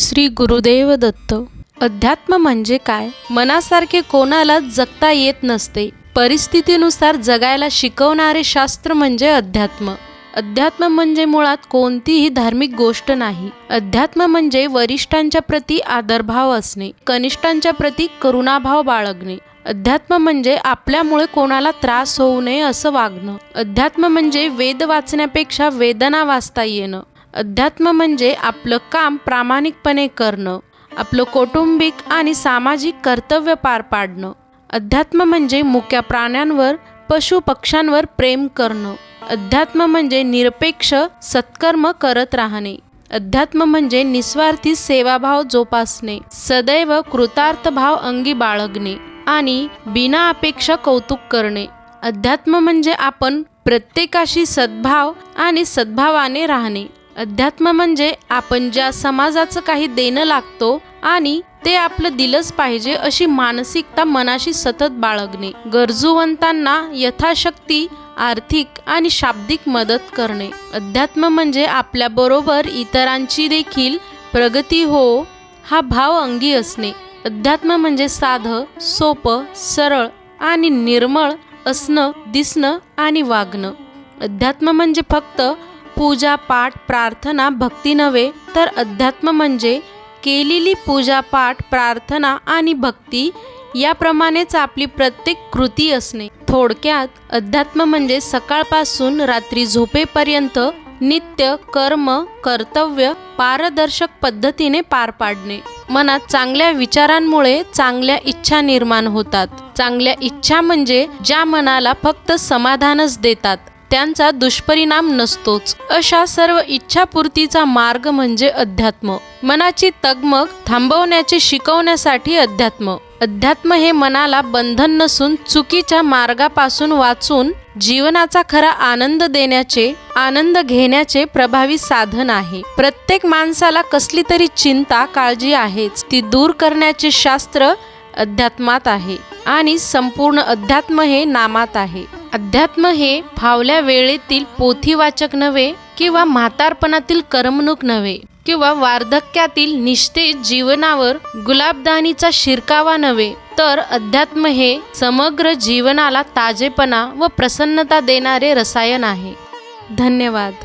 श्री गुरुदेव दत्त। अध्यात्म म्हणजे काय? मनासारखे कोणाला जगता येत नसते, परिस्थितीनुसार जगायला शिकवणारे शास्त्र म्हणजे अध्यात्म। अध्यात्म म्हणजे मुळात कोणतीही धार्मिक गोष्ट नाही। अध्यात्म म्हणजे वरिष्ठांच्या प्रती आदरभाव असणे, कनिष्ठांच्या प्रती करुणाभाव बाळगणे। अध्यात्म म्हणजे आपल्यामुळे कोणाला त्रास होऊ नये असं वागणं। अध्यात्म म्हणजे वेद वाचण्यापेक्षा वेदना वाचता येणं। अध्यात्म म्हणजे आपलं काम प्रामाणिकपणे करणं, आपलं कौटुंबिक आणि सामाजिक कर्तव्य पार पाडणं। अध्यात्म म्हणजे मुक्या प्राण्यांवर, पशु पक्ष्यांवर प्रेम करणं। अध्यात्म म्हणजे निरपेक्ष सत्कर्म करत राहणे। अध्यात्म म्हणजे निस्वार्थी सेवाभाव जोपासणे, सदैव कृतार्थ भाव अंगी बाळगणे आणि बिना अपेक्षा कौतुक करणे। अध्यात्म म्हणजे आपण प्रत्येकाशी सद्भाव आणि सद्भावाने राहणे। अध्यात्म म्हणजे आपण ज्या समाजाचं काही देणं लागतो आणि ते आपलं दिलंच पाहिजे अशी मानसिकता मनाशी सतत बाळगणे। गरजूवंतांना यथाशक्ती आर्थिक आणि शाब्दिक मदत करणे। अध्यात्म म्हणजे आपल्याबरोबर इतरांची देखील प्रगती हो हा भाव अंगी असणे। अध्यात्म म्हणजे साधं, सोपं, सरळ आणि निर्मळ असणं, दिसणं आणि वागणं। अध्यात्म म्हणजे फक्त पूजा पाठ प्रार्थना भक्ती नव्हे, तर अध्यात्म म्हणजे केलेली पूजा पाठ प्रार्थना आणि भक्ती याप्रमाणेच आपली प्रत्येक कृती असणे। थोडक्यात अध्यात्म म्हणजे सकाळपासून रात्री झोपेपर्यंत नित्य कर्म कर्तव्य पारदर्शक पद्धतीने पार पाडणे। मनात चांगल्या विचारांमुळे चांगल्या इच्छा निर्माण होतात। चांगल्या इच्छा म्हणजे ज्या मनाला फक्त समाधानच देतात, त्यांचा दुष्परिणाम नसतोच। अशा सर्व इच्छापूर्तीचा मार्ग म्हणजे अध्यात्म। मनाची तगमग थांबवण्याचे शिकवण्यासाठी अध्यात्म। अध्यात्म हे मनाला बंधन नसून चुकीच्या मार्गापासून वाचून जीवनाचा खरा आनंद देण्याचे, आनंद घेण्याचे प्रभावी साधन आहे। प्रत्येक माणसाला कसली तरी चिंता काळजी आहेच, ती दूर करण्याचे शास्त्र अध्यात्मात आहे आणि संपूर्ण अध्यात्म हे नामात आहे। अध्यात्म हे फावल्या वेळेतील पोथीवाचक नव्हे, किंवा म्हातारपणातील करमणूक नव्हे, किंवा वार्धक्यातील निस्तेज जीवनावर गुलाबदानीचा शिरकावा नव्हे, तर अध्यात्म हे समग्र जीवनाला ताजेपणा व प्रसन्नता देणारे रसायन आहे। धन्यवाद।